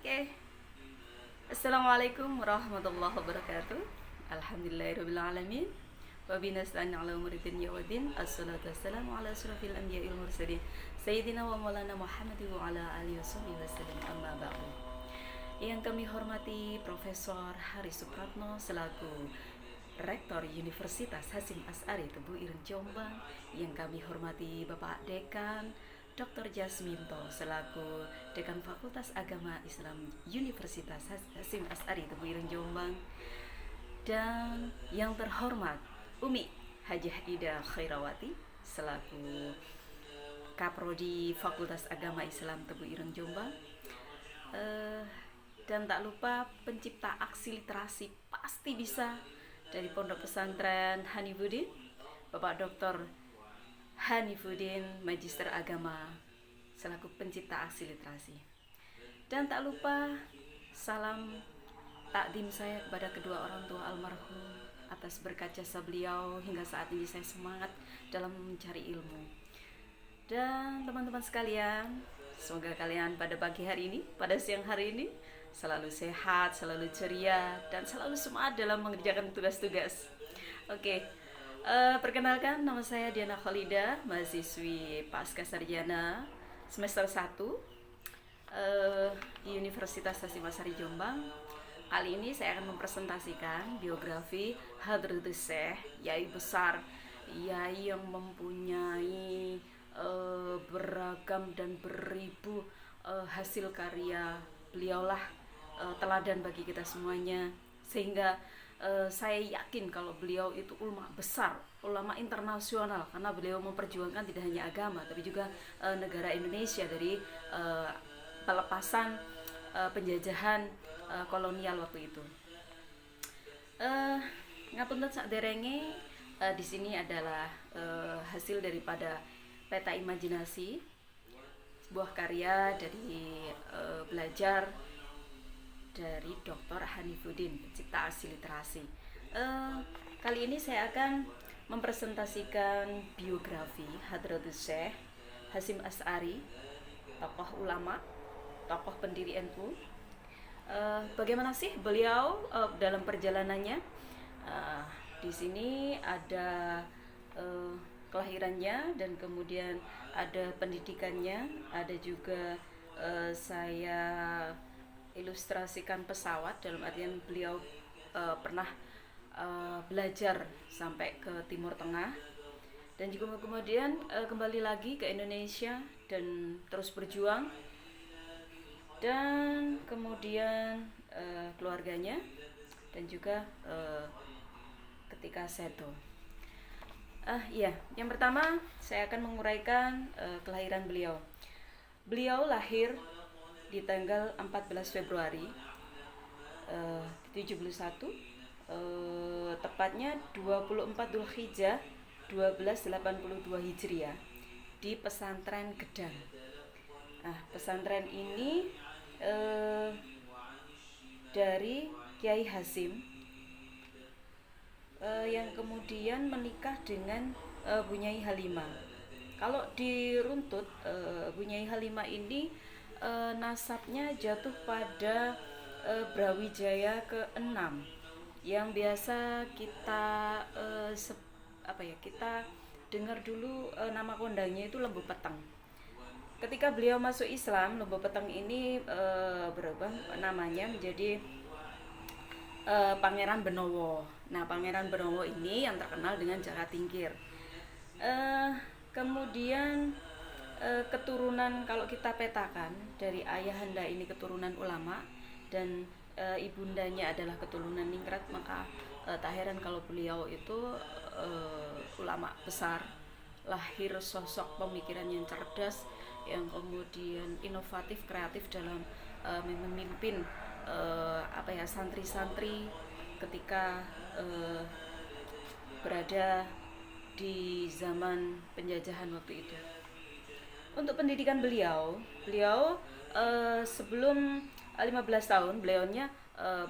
Oke. Assalamualaikum warahmatullahi wabarakatuh. Alhamdulillahirrabbilalamin. Wabihi nasta'in ala umuri dunya waddin. Assalatu wassalamu ala asyrafil anbiya'i wal mursalin. Sayyidina wa maulana Muhammadin wa ala alihi wasallam. Amma ba'du. Yang kami hormati Profesor Hari Supratno selaku Rektor Universitas Hasyim Asy'ari Tebu Ireng Jombang. Yang kami hormati Bapak Dekan Dr. Jasminto selaku Dekan Fakultas Agama Islam Universitas Hasyim Asy'ari Tebu Ireng Jombang, dan yang terhormat Umi Hajah Ida Khairawati selaku Kaprodi Fakultas Agama Islam Tebu Ireng Jombang. Dan tak lupa pencipta aksi literasi pasti bisa dari Pondok Pesantren Hanifuddin, Bapak Dr. Hanifuddin, Magister Agama selaku pencipta aksi literasi. Dan tak lupa salam takdim saya kepada kedua orang tua almarhum atas berkat jasa beliau hingga saat ini saya semangat dalam mencari ilmu. Dan teman-teman sekalian, semoga kalian pada pagi hari ini, pada siang hari ini selalu sehat, selalu ceria, dan selalu semangat dalam mengerjakan tugas-tugas. Oke. Perkenalkan, nama saya Diana Khalida, mahasiswi Pasca Sarjana semester 1 di Universitas Hasyim Asy'ari Jombang. Kali ini saya akan mempresentasikan biografi Hadratus Syekh, Yai besar, Yai yang mempunyai beragam dan beribu hasil karya. Beliaulah teladan bagi kita semuanya, sehingga saya yakin kalau beliau itu ulama besar, ulama internasional, karena beliau memperjuangkan tidak hanya agama tapi juga negara Indonesia dari pelepasan penjajahan kolonial waktu itu. Ngapunten sakderenge, di sini adalah hasil daripada peta imajinasi, sebuah karya dari belajar dari Dr. Hanifuddin, pencipta aksi literasi. Kali ini saya akan mempresentasikan biografi Hadratus Syekh Hasyim Asy'ari, tokoh ulama, tokoh pendiri NU. Bagaimana sih beliau dalam perjalanannya? Di sini ada kelahirannya, dan kemudian ada pendidikannya, ada juga saya ilustrasikan pesawat, dalam artian beliau pernah belajar sampai ke Timur Tengah, dan juga kemudian kembali lagi ke Indonesia dan terus berjuang, dan kemudian keluarganya, dan juga ketika seto. Yang pertama saya akan menguraikan kelahiran beliau. Beliau lahir di tanggal 14 Februari 71, tepatnya 24 Dzulhijjah 1282 Hijriah di pesantren Gedang. Pesantren ini dari Kiai Hasyim yang kemudian menikah dengan Bunyai Halimah. Kalau diruntut, Bunyai Halimah ini nasabnya jatuh pada Brawijaya ke-6 yang biasa kita kita dengar dulu nama kondangnya itu Lembu Peteng. Ketika beliau masuk Islam, Lembu Peteng ini berubah namanya menjadi Pangeran Benowo. Nah, Pangeran Benowo ini yang terkenal dengan Jakatingkir. Kemudian keturunan, kalau kita petakan, dari ayahanda ini keturunan ulama dan ibundanya adalah keturunan ningrat, maka tak heran kalau beliau itu ulama besar, lahir sosok pemikiran yang cerdas, yang kemudian inovatif, kreatif dalam memimpin santri-santri ketika berada di zaman penjajahan waktu itu. Untuk pendidikan beliau sebelum 15 tahun beliaunya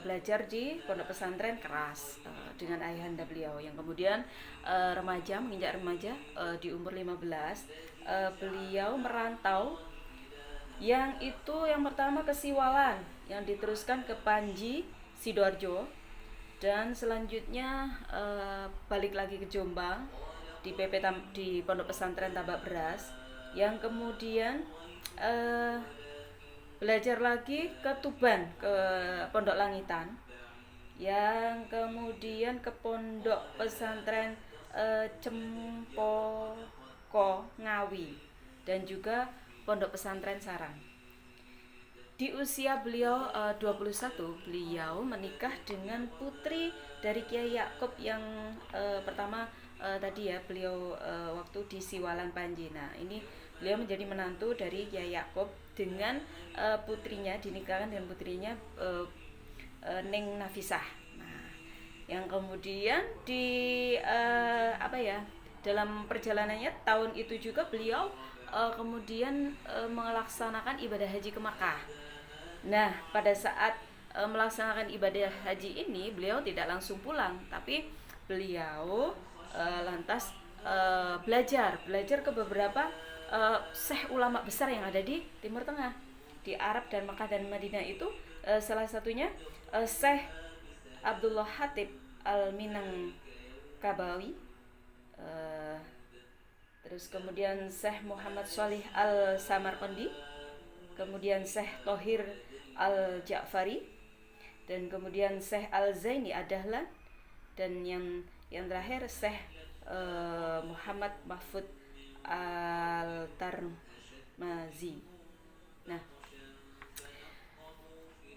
belajar di pondok pesantren keras dengan ayahanda beliau, yang kemudian menginjak remaja di umur 15 beliau merantau Yang itu yang pertama ke Siwalan, yang diteruskan ke Panji, Sidoarjo, dan selanjutnya balik lagi ke Jombang di di Pondok Pesantren Tambak Beras, yang kemudian belajar lagi ke Tuban, ke Pondok Langitan, yang kemudian ke Pondok Pesantren Cempoko Ngawi, dan juga Pondok Pesantren Sarang. Di usia beliau 21, beliau menikah dengan putri dari Kiai Yakub yang pertama tadi ya, beliau waktu di Siwalan Panji. Nah, ini beliau menjadi menantu dari Kiai Yakub dengan putrinya, dinikahkan dengan putrinya Ning Nafisah. Nah, yang kemudian di dalam perjalanannya tahun itu juga beliau kemudian melaksanakan ibadah haji ke Makkah. Nah, pada saat melaksanakan ibadah haji ini, beliau tidak langsung pulang, tapi beliau lantas belajar ke beberapa syekh ulama besar yang ada di Timur Tengah, di Arab dan Makkah dan Madinah itu. Salah satunya Syekh Abdullah Hatib Al-Minangkabawi, terus kemudian Syekh Muhammad Shalih Al-Samarqandi, kemudian Syekh Thohir Al-Ja'fari, dan kemudian Syekh Al-Zaini Ad-Dahlan, dan yang terakhir Syekh Muhammad Mahfud Al-Tarmazi. Nah,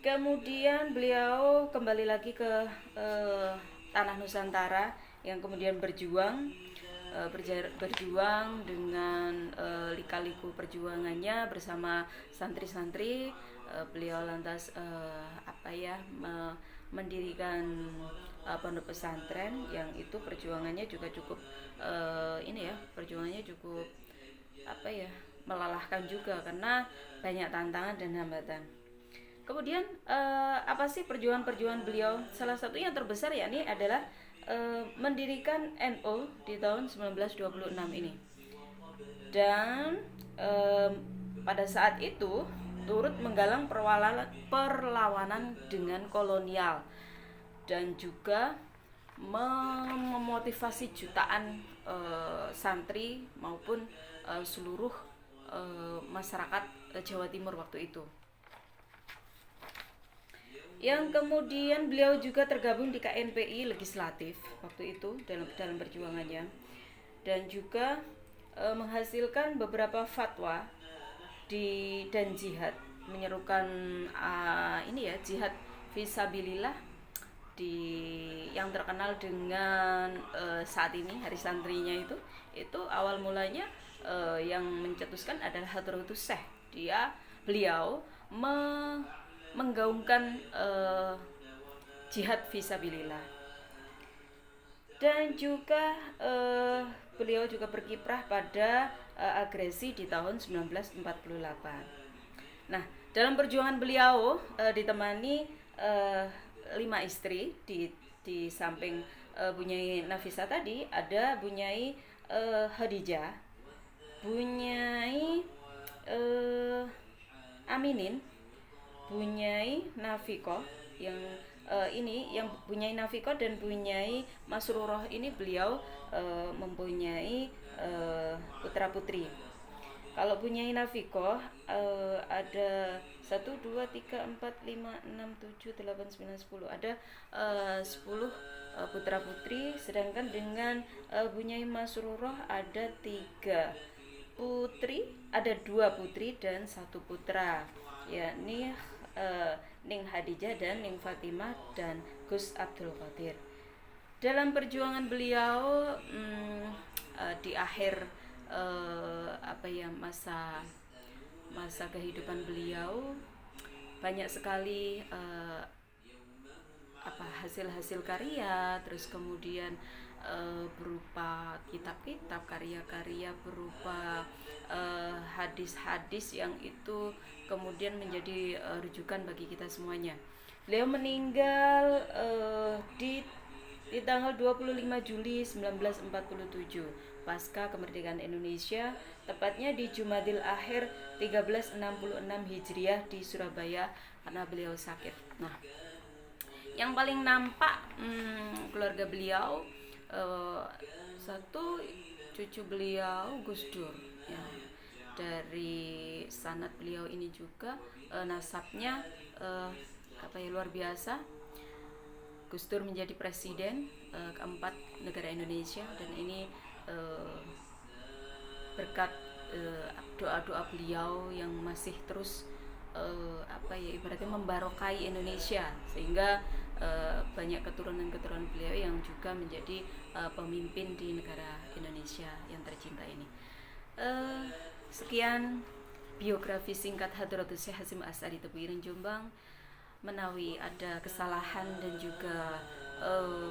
kemudian beliau kembali lagi ke tanah Nusantara, yang kemudian berjuang dengan lika-liku perjuangannya bersama santri-santri. Beliau lantas mendirikan pondok pesantren, yang itu perjuangannya juga cukup melelahkan juga karena banyak tantangan dan hambatan. Kemudian apa sih perjuangan beliau? Salah satunya yang terbesar yakni adalah mendirikan NU di tahun 1926 ini. Dan pada saat itu turut menggalang perlawanan dengan kolonial, dan juga memotivasi jutaan santri maupun seluruh masyarakat Jawa Timur waktu itu. Yang kemudian beliau juga tergabung di KNPI legislatif waktu itu dalam perjuangannya, dan juga menghasilkan beberapa fatwa dan jihad, menyerukan jihad fisabilillah yang terkenal dengan saat ini Hari Santrinya itu awal mulanya yang mencetuskan adalah Hadratus Syekh. Beliau menggaungkan jihad fisabilillah, dan juga beliau juga berkiprah pada agresi di tahun 1948. Nah, dalam perjuangan beliau ditemani 5 istri. Di samping Bunyai Nafisa tadi ada Bunyai Khadijah, Bunyai Aminin, Bunyai Nafiko, yang Bunyai Nafiko dan Bunyai Masruroh ini beliau mempunyai putra putri. Kalau Bunyai Nafiko ada 1, 2, 3, 4, 5, 6, 7, 8, 9, 10, ada 10 putra putri. Sedangkan dengan Bunyai Masruroh ada 3 putri, ada 2 putri dan 1 putra, yakni Ning Hadijah dan Ning Fatimah dan Gus Abdul Qadir. Dalam perjuangan beliau di akhir masa kehidupan beliau, banyak sekali hasil-hasil karya, terus kemudian berupa kitab-kitab, karya-karya berupa hadis-hadis yang itu kemudian menjadi rujukan bagi kita semuanya. Beliau meninggal di tanggal 25 Juli 1947 pasca kemerdekaan Indonesia, tepatnya di Jumadil Akhir 1366 Hijriah di Surabaya karena beliau sakit. Nah, yang paling nampak keluarga beliau, satu cucu beliau Gus Dur ya. Dari sanad beliau ini juga nasabnya luar biasa. Gus Dur menjadi presiden keempat negara Indonesia, dan ini berkat doa-doa beliau yang masih terus ibaratnya membarokai Indonesia, sehingga banyak keturunan-keturunan beliau yang juga menjadi pemimpin di negara Indonesia yang tercinta ini. Sekian biografi singkat Hadratus Syekh Hasyim Asy'ari Tebuireng Jombang. Menawi ada kesalahan dan juga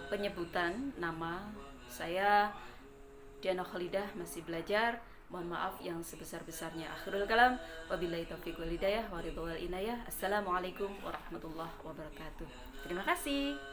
penyebutan nama, saya Diana Khalidah masih belajar. Mohon maaf yang sebesar-besarnya. Akhirul kalam, wabillahi taufiq wal hidayah wa ridha wal inayah. Assalamualaikum warahmatullahi wabarakatuh. Terima kasih.